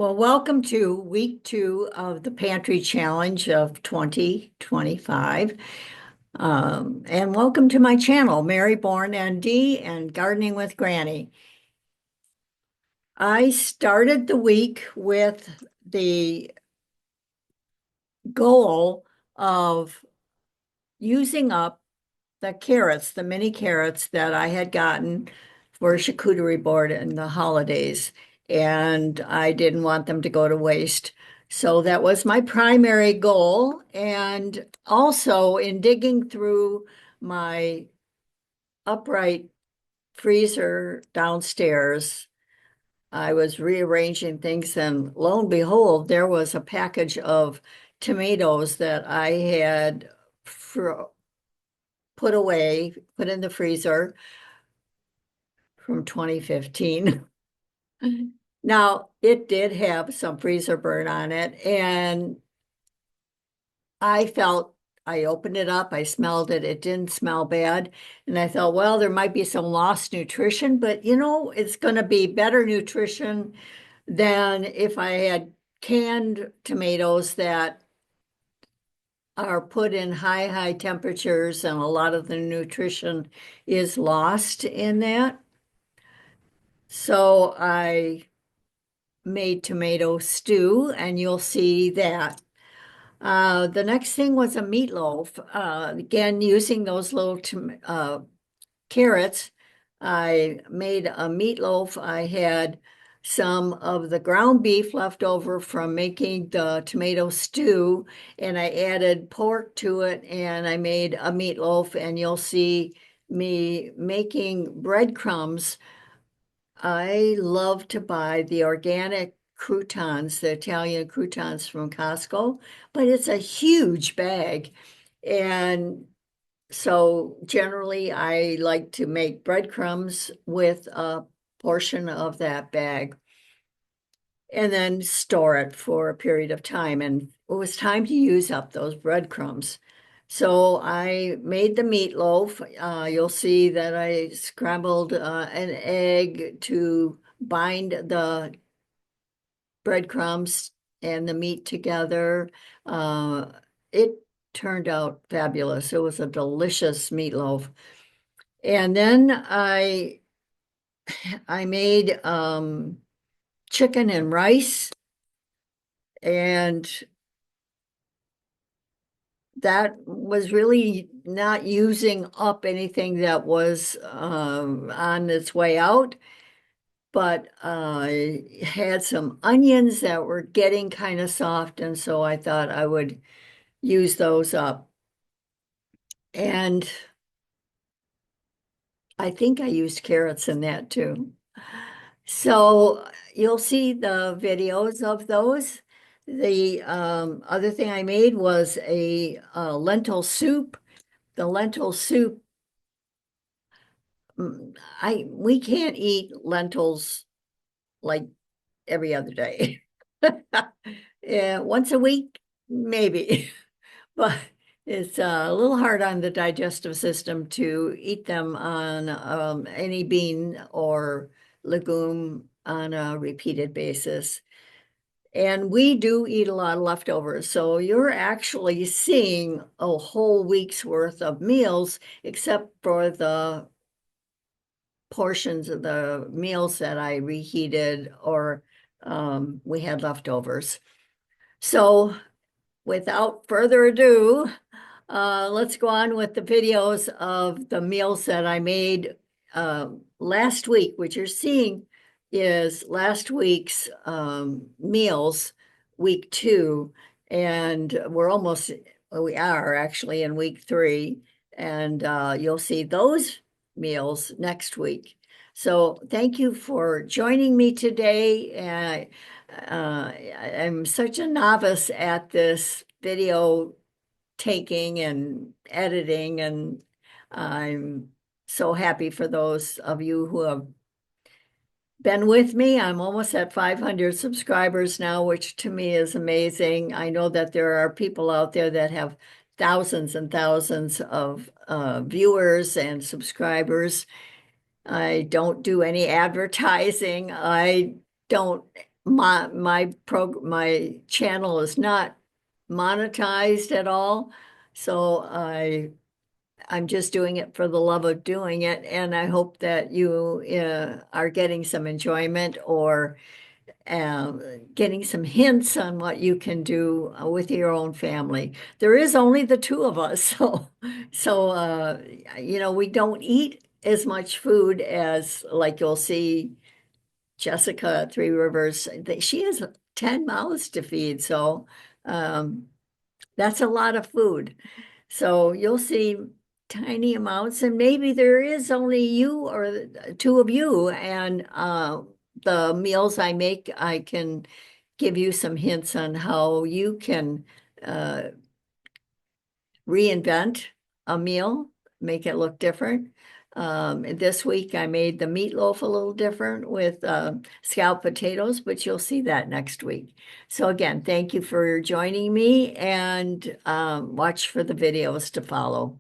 Well, welcome to week 2 of the Pantry Challenge of 2025. And welcome to my channel, Mary Bourne ND and Gardening with Granny. I started the week with the goal of using up the carrots, the mini carrots that I had gotten for a charcuterie board in the holidays, and I didn't want them to go to waste. So that was my primary goal. And also in digging through my upright freezer downstairs, I was rearranging things, and lo and behold, there was a package of tomatoes that I had put away, put in the freezer from 2015. Now, it did have some freezer burn on it, and I opened it up, I smelled it, it didn't smell bad. And I thought, well, there might be some lost nutrition, but it's going to be better nutrition than if I had canned tomatoes that are put in high temperatures, and a lot of the nutrition is lost in that. So I made tomato stew, and you'll see that. The next thing was a meatloaf. Again, using those little carrots, I made a meatloaf. I had some of the ground beef left over from making the tomato stew, and I added pork to it, and I made a meatloaf, and you'll see me making breadcrumbs. I love to buy the organic croutons, the Italian croutons from Costco, but it's a huge bag. And so generally, I like to make breadcrumbs with a portion of that bag and then store it for a period of time. And it was time to use up those breadcrumbs. So I made the meatloaf. You'll see that I scrambled an egg to bind the breadcrumbs and the meat together. It turned out fabulous. It was a delicious meatloaf. And then I made chicken and rice, and that was really not using up anything that was on its way out, but I had some onions that were getting kind of soft, and so I thought I would use those up. And I think I used carrots in that too. So you'll see the videos of those. The other thing I made was a lentil soup. The lentil soup, we can't eat lentils like every other day. Yeah, once a week, maybe, but it's a little hard on the digestive system to eat them on any bean or legume on a repeated basis. And we do eat a lot of leftovers. So you're actually seeing a whole week's worth of meals, except for the portions of the meals that I reheated or we had leftovers. So without further ado, let's go on with the videos of the meals that I made last week. What you're seeing is last week's meals, week 2, and we are actually in week 3, and you'll see those meals next week. So thank you for joining me today. I'm such a novice at this video taking and editing, and I'm so happy for those of you who have been with me. I'm almost at 500 subscribers now, which to me is amazing. I know that there are people out there that have thousands and thousands of viewers and subscribers. I don't do any advertising. I don't my channel is not monetized at all. So I'm just doing it for the love of doing it, and I hope that you are getting some enjoyment or uh, getting some hints on what you can do with your own family. There is only the two of us, so we don't eat as much food as like you'll see Jessica at Three Rivers. She has 10 mouths to feed, so um, that's a lot of food. So you'll see tiny amounts, and maybe there is only you or the two of you, and the meals I make, I can give you some hints on how you can uh, reinvent a meal, make it look different. This week I made the meatloaf a little different with scalloped potatoes, but you'll see that next week. So again, thank you for joining me and watch for the videos to follow.